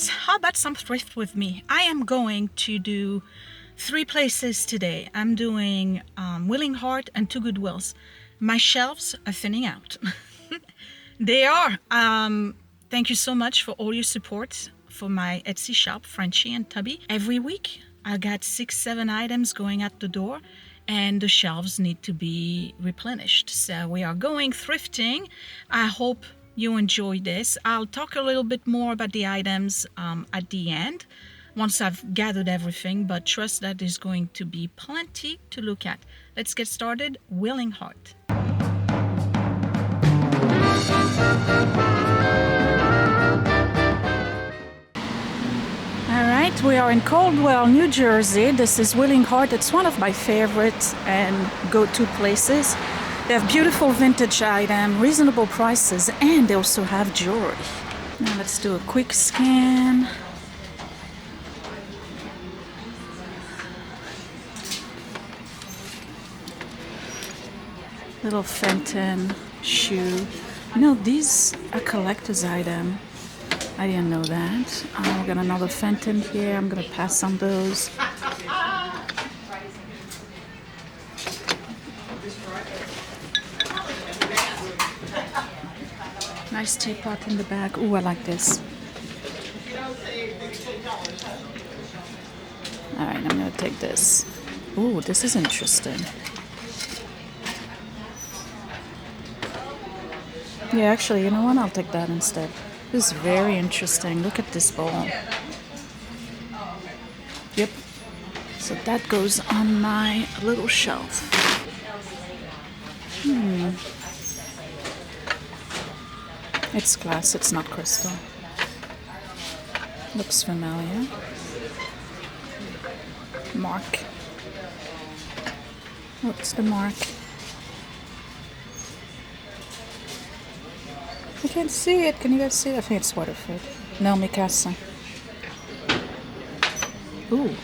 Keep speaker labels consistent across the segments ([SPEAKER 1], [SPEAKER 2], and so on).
[SPEAKER 1] guys, how about some thrift with me? I am going to do 3 places today. I'm doing Willing Heart and 2 Goodwills. My shelves are thinning out. They are. Thank you so much for all your support for my Etsy shop, Frenchy and Tubby. Every week I got 6-7 items going out the door and the shelves need to be replenished. So we are going thrifting. I hope you enjoy this. I'll talk a little bit more about the items at the end once I've gathered everything, but trust that there's going to be plenty to look at. Let's get started. Willing Heart. All right, we are in Goodwill, New Jersey. This is Willing Heart. It's one of my favorites and go-to places. They have beautiful vintage items, reasonable prices, and they also have jewelry. Now let's do a quick scan. Little Fenton shoe. You know, these are collector's items. I didn't know that. We got another Fenton here. I'm gonna pass on those. Nice teapot in the back. Ooh, I like this. All right, I'm gonna take this. Ooh, this is interesting. Yeah, actually, you know what? I'll take that instead. This is very interesting. Look at this bowl. Yep. So that goes on my little shelf. It's glass, it's not crystal. Looks familiar. Mark. What's the mark? I can't see it. Can you guys see it? I think it's Waterford. No, Mikasa. Ooh.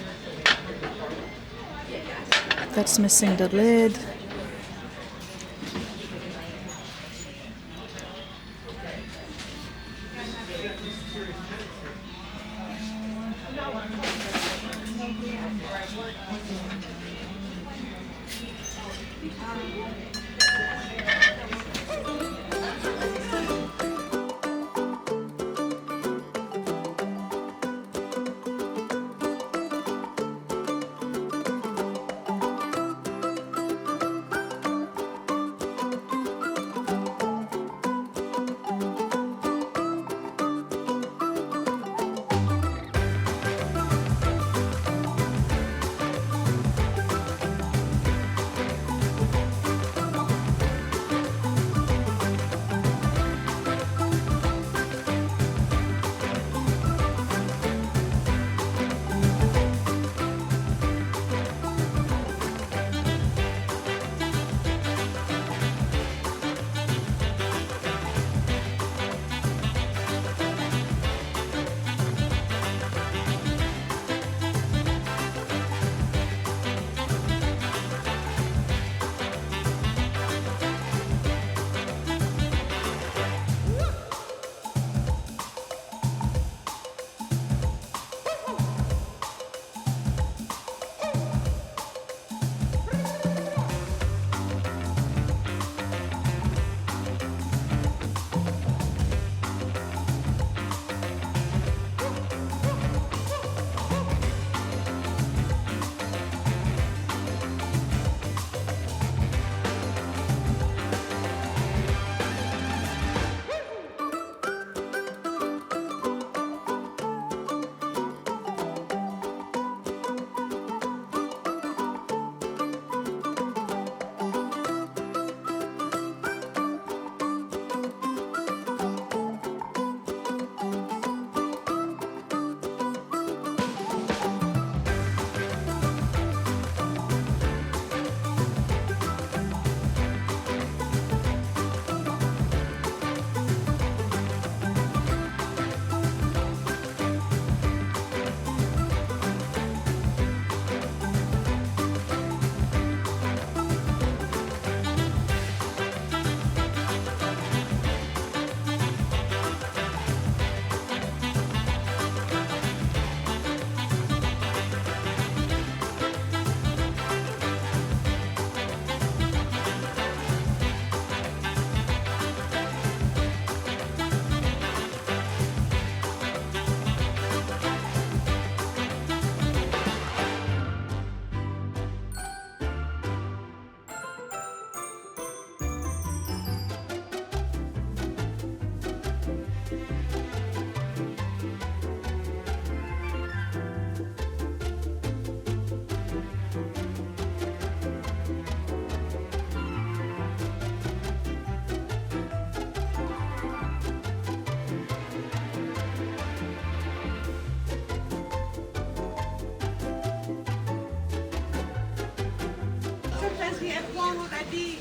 [SPEAKER 1] That's missing the lid.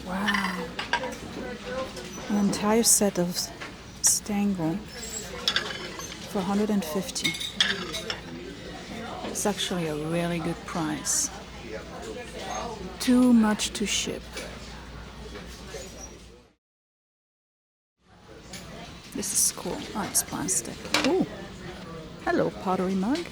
[SPEAKER 1] Wow. An entire set of stangle for $150. It's actually a really good price. Too much to ship. This is cool. Oh, it's plastic. Ooh. Hello, pottery mug.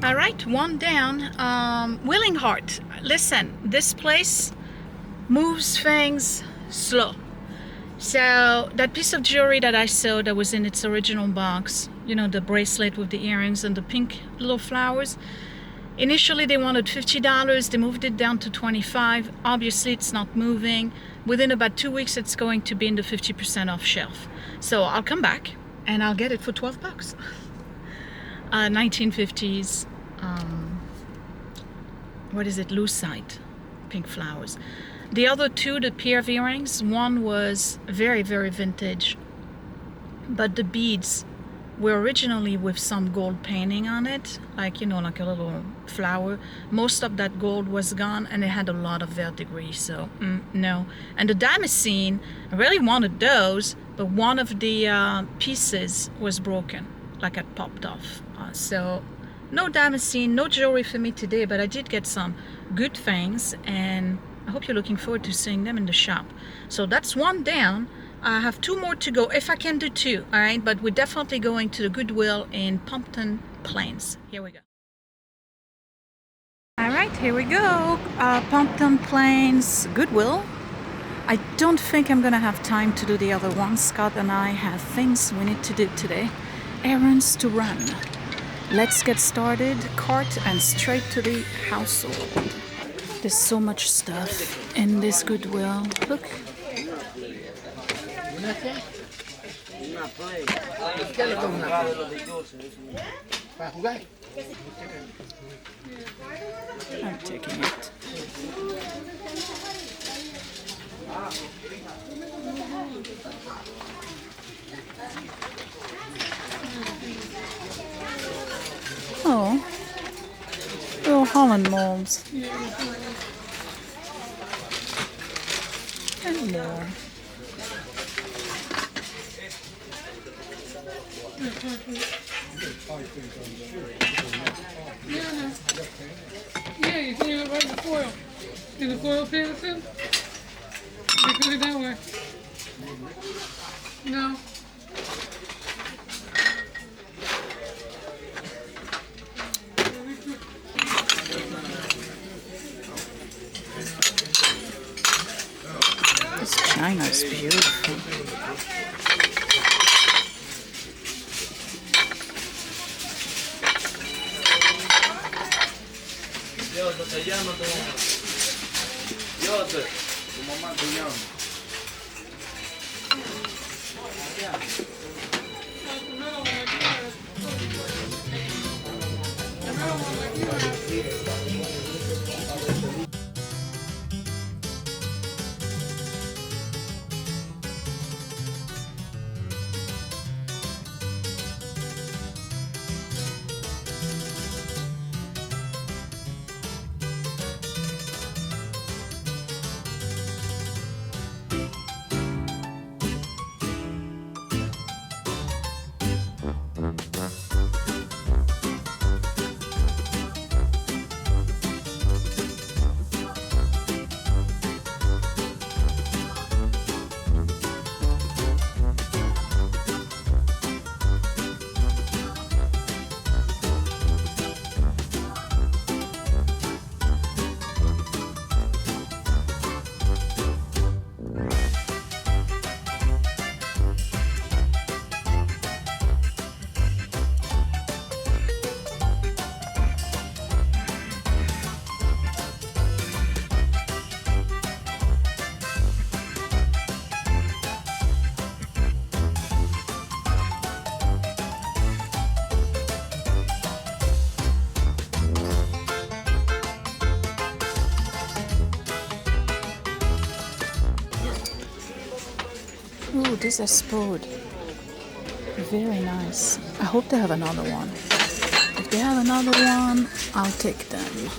[SPEAKER 1] All right, one down. Willing Heart. Listen, this place moves things slow. So that piece of jewelry that I saw that was in its original box, you know, the bracelet with the earrings and the pink little flowers, initially they wanted $50. They moved it down to $25. Obviously it's not moving. Within about 2 weeks it's going to be in the 50% off shelf. So I'll come back and I'll get it for $12. 1950s, what is it, lucite, pink flowers. The other two, the pair of earrings, one was very, very vintage, but the beads were originally with some gold painting on it, like, you know, like a little flower. Most of that gold was gone and it had a lot of verdigris, so no. And the damascene, I really wanted those, but one of the pieces was broken, like it popped off. So no damascene, no jewelry for me today, but I did get some good things, and I hope you're looking forward to seeing them in the shop. So that's one down. I have 2 more to go, if I can do 2, all right? But we're definitely going to the Goodwill in POMPTON Plains. Here we go. All right, here we go. POMPTON Plains, Goodwill. I don't think I'm gonna have time to do the other one. Scott and I have things we need to do today. Errands to run. Let's get started. Cart and straight to the household. There's so much stuff in this Goodwill. Look. I'm taking it. Oh, little Holland molds. And more.
[SPEAKER 2] Yeah, you can do it right in the foil. In the foil pan too? You can do it that way. No.
[SPEAKER 1] This china is beautiful.
[SPEAKER 3] Tu mamá te llama.
[SPEAKER 1] Ooh, this is spode. Very nice. I hope they have another one. If they have another one, I'll take them.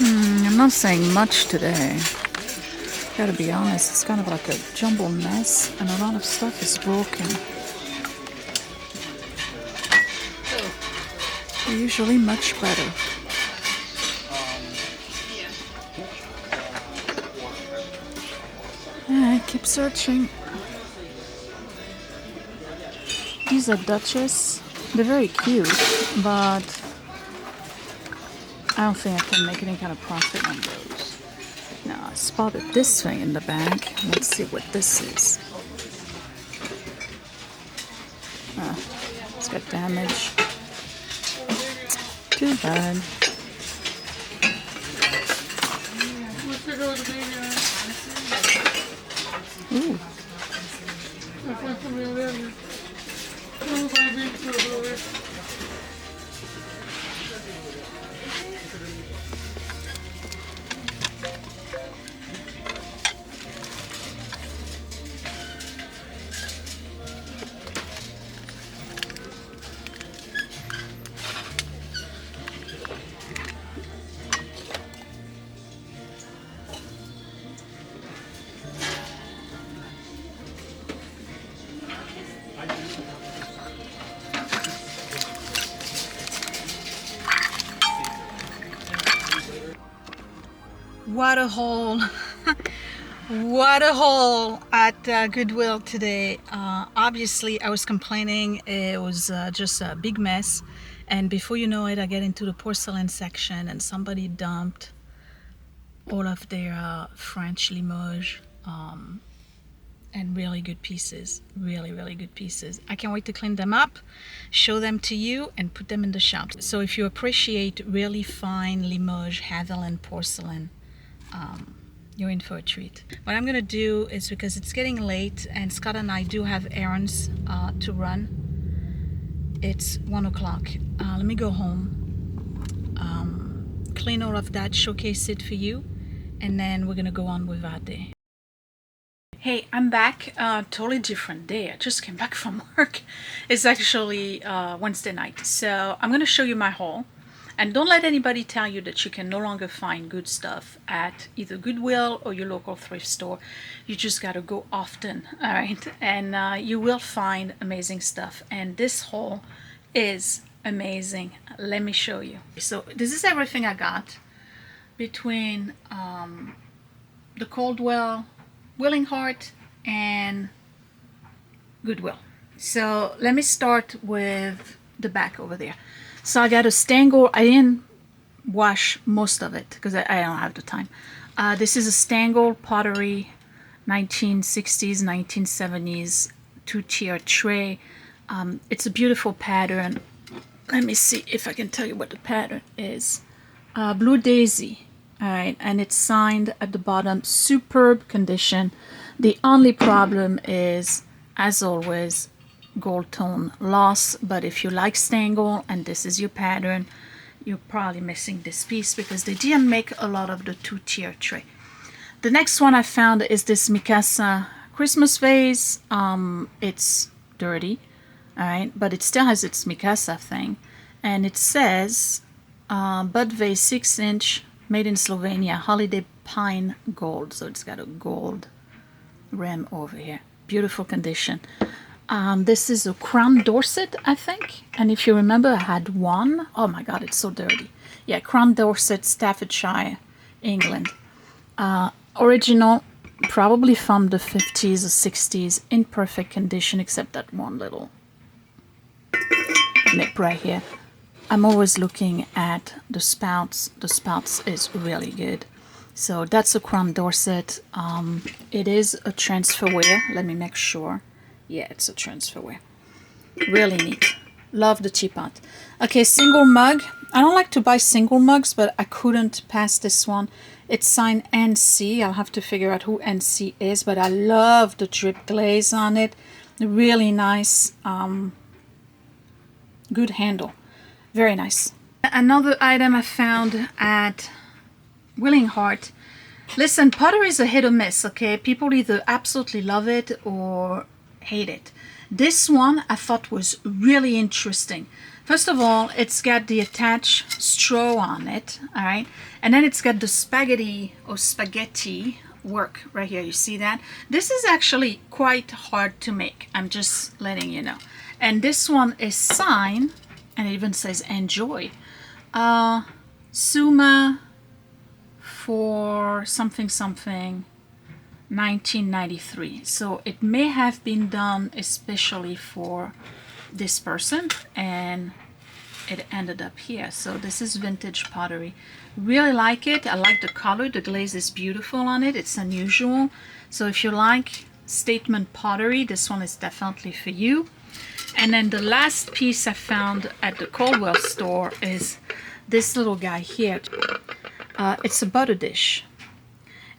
[SPEAKER 1] I'm not saying much today. Gotta be honest, it's kind of like a jumbled mess and a lot of stuff is broken. Usually much better. Yeah, keep searching. These are Duchess. They're very cute, but I don't think I can make any kind of profit on those. Now, I spotted this thing in the bag. Let's see what this is. It's got damage. Too bad. Ooh. What a haul. What a haul at Goodwill today. Obviously I was complaining it was just a big mess, and before you know it I get into the porcelain section and somebody dumped all of their French Limoges and really good pieces, really good pieces. I can't wait to clean them up, show them to you, and put them in the shop. So if you appreciate really fine Limoges, Haviland porcelain, you're in for a treat. What I'm gonna do is, because it's getting late and Scott and I do have errands to run, it's 1 o'clock. Let me go home, clean all of that, showcase it for you, and then we're gonna go on with our day. Hey, I'm back. Totally different day. I just came back from work. It's actually Wednesday night. So I'm going to show you my haul. And don't let anybody tell you that you can no longer find good stuff at either Goodwill or your local thrift store. You just got to go often, all right? And you will find amazing stuff. And this haul is amazing. Let me show you. So this is everything I got between the Caldwell, Willing Heart, and Goodwill. So let me start with the back over there. So I got a stained gold. I didn't wash most of it because I don't have the time. This is a stained gold pottery, 1960s, 1970s, two-tier tray. It's a beautiful pattern. Let me see if I can tell you what the pattern is. Blue Daisy. All right, and it's signed at the bottom, superb condition. The only problem is, as always, gold tone loss. But if you like stained gold and this is your pattern, you're probably missing this piece because they didn't make a lot of the two-tier tray. The next one I found is this Mikasa Christmas vase. It's dirty, all right, but it still has its Mikasa thing, and it says Bud vase 6-inch. Made in Slovenia, holiday pine gold. So it's got a gold rim over here. Beautiful condition. This is a Crown Dorset, I think. And if you remember, I had one. Oh my God, it's so dirty. Yeah, Crown Dorset, Staffordshire, England. Original, probably from the 50s or 60s, in perfect condition, except that one little nip right here. I'm always looking at the spouts. The spouts is really good. So that's a Crown Dorset. It is a transferware. Let me make sure. Yeah, it's a transferware. Really neat. Love the teapot. Okay, single mug. I don't like to buy single mugs, but I couldn't pass this one. It's signed NC. I'll have to figure out who NC is, but I love the drip glaze on it. Really nice. Good handle. Very nice. Another item I found at Willing Heart. Listen, pottery is a hit or miss, okay? People either absolutely love it or hate it. This one I thought was really interesting. First of all, it's got the attached straw on it, all right? And then it's got the spaghetti work right here. You see that? This is actually quite hard to make. I'm just letting you know. And this one is signed, and it even says enjoy. Suma for something 1993. So it may have been done especially for this person, and it ended up here. So this is vintage pottery. Really like it. I like the color. The glaze is beautiful on it. It's unusual. So if you like statement pottery, this one is definitely for you. And then the last piece I found at the Goodwill store is this little guy here. It's a butter dish,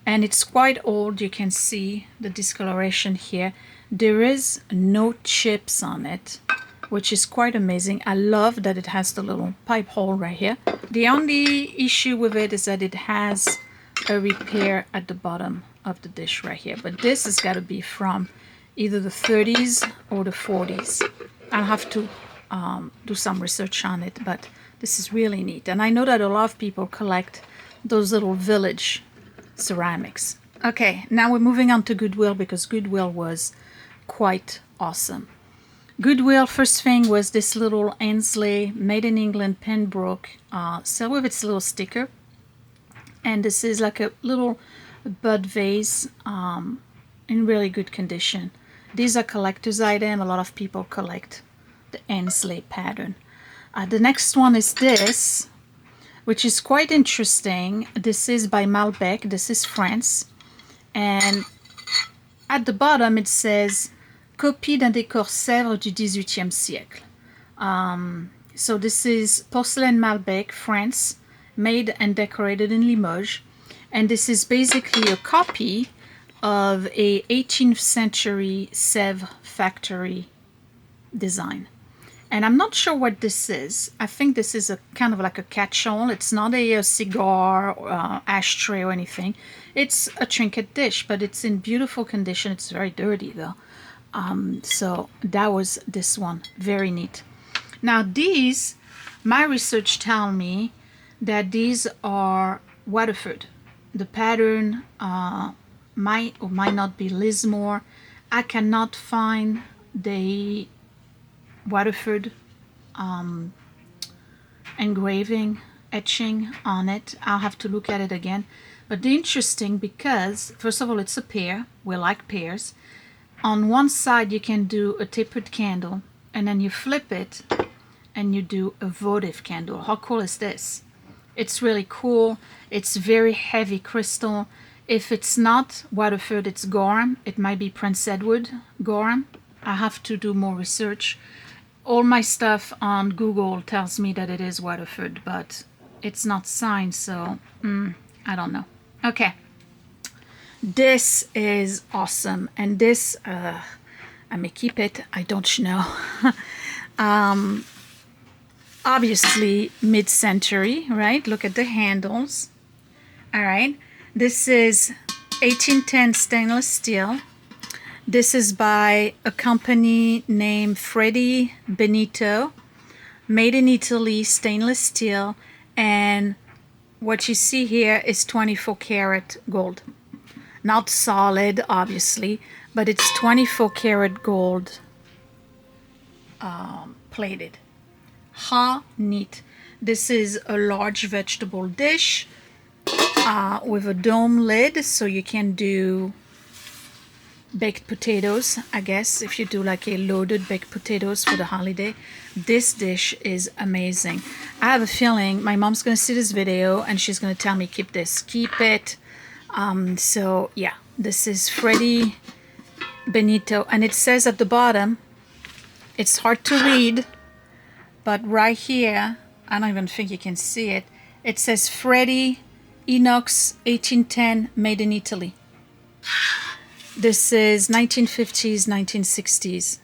[SPEAKER 1] and it's quite old. You can see the discoloration here. There is no chips on it, which is quite amazing. I love that it has the little pipe hole right here. The only issue with it is that it has a repair at the bottom of the dish right here. But this has got to be from either the 30s or the 40s. I'll have to do some research on it, but this is really neat. And I know that a lot of people collect those little village ceramics. Okay, now we're moving on to Goodwill, because Goodwill was quite awesome. Goodwill, first thing was this little Ainsley made in England Pembroke, still with its little sticker. And this is like a little bud vase in really good condition. These are collector's items. A lot of people collect the Ainsley pattern. The next one is this, which is quite interesting. This is by Malbec. This is France. And at the bottom it says copie d'un décor Sèvres du XVIIIe siècle. So this is porcelain Malbec, France, made and decorated in Limoges. And this is basically a copy of a 18th century Sèvres factory design. And I'm not sure what this is. I think this is a kind of like a catch-all. It's not a cigar or ashtray or anything. It's a trinket dish, but it's in beautiful condition. It's very dirty though. So that was this one. Very neat. Now these, my research tell me that these are Waterford. The pattern might or might not be Lismore. I cannot find the Waterford engraving, etching on it. I'll have to look at it again. But the interesting, because first of all it's a pear. We like pears. On one side you can do a tapered candle, and then you flip it and you do a votive candle. How cool is this? It's really cool. It's very heavy crystal. If it's not Waterford, it's Gorham. It might be Prince Edward Gorham. I have to do more research. All my stuff on Google tells me that it is Waterford, but it's not signed, so I don't know. Okay, this is awesome, and this I may keep it, I don't know. Obviously mid-century, right? Look at the handles. All right, this is 1810 stainless steel. This is by a company named Freddy Benito, made in Italy, stainless steel, and what you see here is 24 karat gold. Not solid, obviously, but it's 24 karat gold plated. How neat. This is a large vegetable dish with a dome lid, so you can do baked potatoes, I guess, if you do like a loaded baked potatoes for the holiday. This dish is amazing. I have a feeling my mom's gonna see this video and she's gonna tell me keep this, keep it. So yeah, this is Freddy Benito, and it says at the bottom, it's hard to read, but right here, I don't even think you can see it, it says Freddy Inox 1810 made in Italy. This is 1950s, 1960s.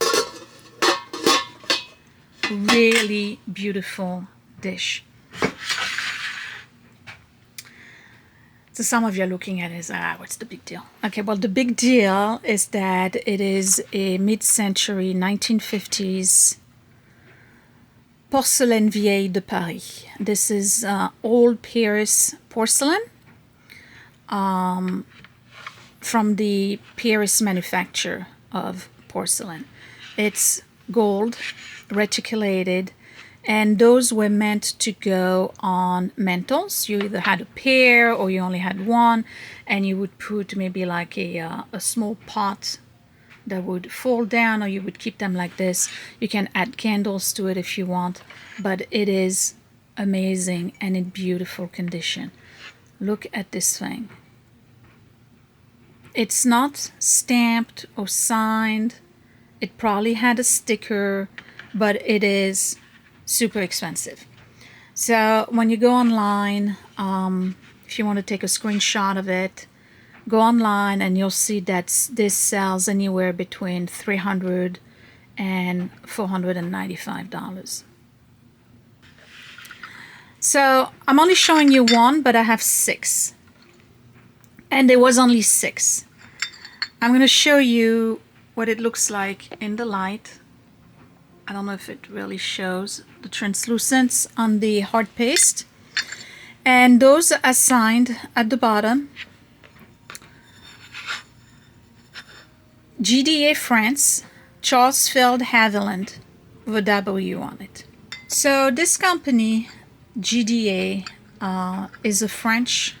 [SPEAKER 1] Really beautiful dish. So some of you are looking at it as, what's the big deal? Okay, well, the big deal is that it is a mid-century 1950s porcelain vieille de Paris. This is old Paris porcelain from the Paris manufacturer of porcelain. It's gold, reticulated, and those were meant to go on mantles. You either had a pair or you only had one, and you would put maybe like a small pot that would fall down, or you would keep them like this. You can add candles to it if you want, but it is amazing and in beautiful condition. Look at this thing. It's not stamped or signed. It probably had a sticker, but it is super expensive. So when you go online, if you want to take a screenshot of it, go online and you'll see that this sells anywhere between $300 and $495. So I'm only showing you one, but I have 6. And there was only 6. I'm going to show you what it looks like in the light. I don't know if it really shows the translucence on the hard paste. And those are signed at the bottom. GDA France, Charles Feld Haviland, with a W on it. So this company, GDA, is a French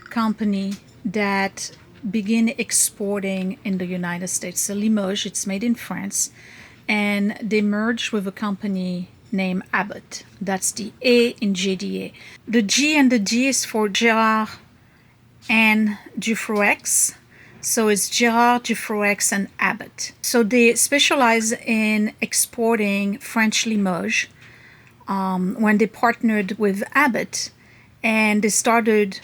[SPEAKER 1] company that began exporting in the United States. So Limoges, it's made in France, and they merged with a company named Abbott. That's the A in GDA. The G and the D is for Gerard and Dufresne. So it's Gerard, Dufresne, and Abbott. So they specialize in exporting French Limoges when they partnered with Abbott, and they started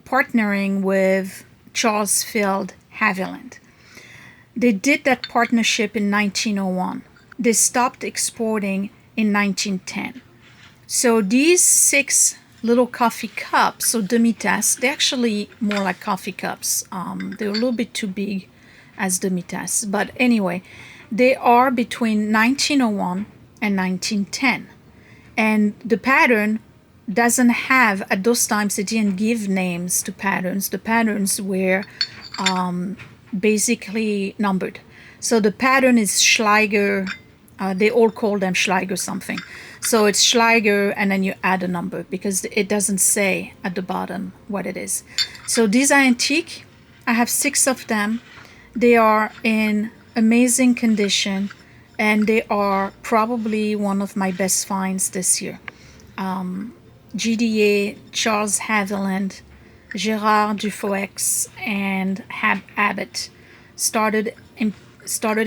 [SPEAKER 1] partnering with Charles Feld Haviland. They did that partnership in 1901. They stopped exporting in 1910. So these 6 little coffee cups, so demi-tasses, they're actually more like coffee cups. They're a little bit too big as demi-tasses. But anyway, they are between 1901 and 1910. And the pattern doesn't have, at those times, they didn't give names to patterns. The patterns were basically numbered. So the pattern is Schleiger. They all call them Schleiger something. So it's Schleiger, and then you add a number because it doesn't say at the bottom what it is. So these are antique. I have 6 of them. They are in amazing condition, and they are probably one of my best finds this year. GDA, Charles Haviland, Gerard Dufresne, and Abbott started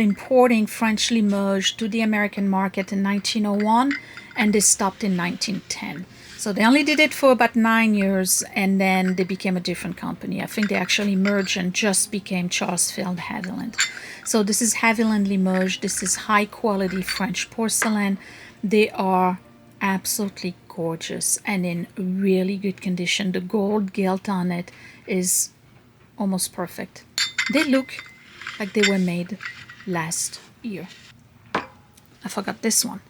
[SPEAKER 1] importing French Limoges to the American market in 1901, and they stopped in 1910. So they only did it for about 9 years, and then they became a different company. I think they actually merged and just became Charles Feld Haviland. So this is Haviland Limoges. This is high quality French porcelain. They are absolutely gorgeous and in really good condition. The gold gilt on it is almost perfect. They look like they were made last year. I forgot this one.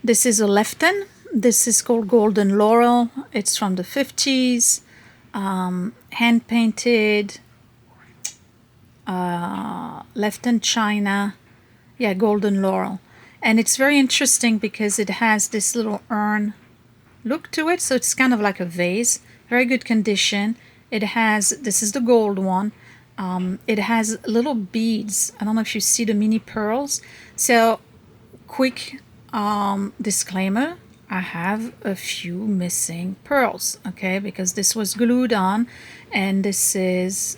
[SPEAKER 1] This is a Lefton. This is called Golden Laurel. It's from the 50s. Hand painted. Lefton China. Yeah, Golden Laurel. And it's very interesting because it has this little urn look to it. So it's kind of like a vase. Very good condition. It has, this is the gold one. It has little beads. I don't know if you see the mini pearls. So quick disclaimer. I have a few missing pearls, okay, because this was glued on, and this is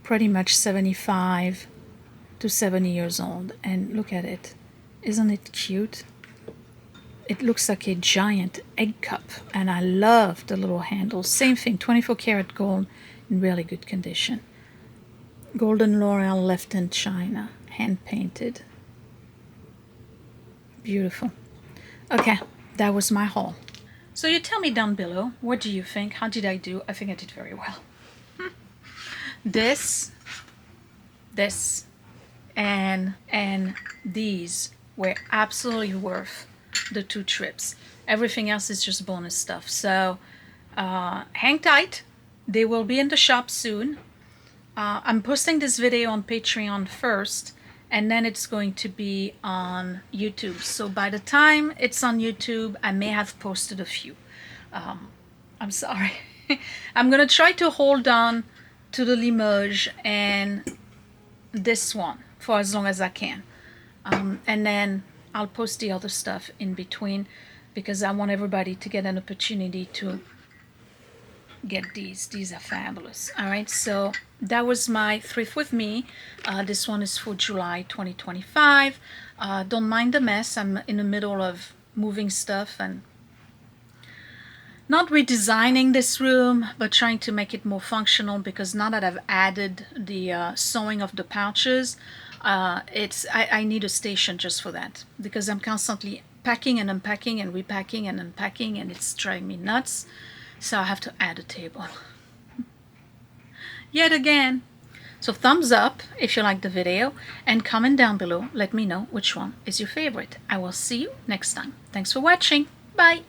[SPEAKER 1] pretty much 75 to 70 years old. And look at it. Isn't it cute? It looks like a giant egg cup, and I love the little handles. Same thing, 24 karat gold in really good condition. Golden Laurel, Lefton China, hand painted. Beautiful. Okay, that was my haul. So you tell me down below, what do you think? How did I do? I think I did very well. This, and these were absolutely worth the 2 trips. Everything else is just bonus stuff. So hang tight. They will be in the shop soon. I'm posting this video on Patreon first, and then it's going to be on YouTube. So by the time it's on YouTube, I may have posted a few. I'm sorry. I'm gonna try to hold on to the Limoges and this one for as long as I can. And then I'll post the other stuff in between, because I want everybody to get an opportunity to get these. These are fabulous. All right, so that was my thrift with me. This one is for July 2025. Don't mind the mess. I'm in the middle of moving stuff and not redesigning this room, but trying to make it more functional, because now that I've added the sewing of the pouches, I need a station just for that, because I'm constantly packing and unpacking and repacking and unpacking, and it's driving me nuts. So I have to add a table yet again. So thumbs up if you like the video, and comment down below. Let me know which one is your favorite. I will see you next time. Thanks for watching. Bye.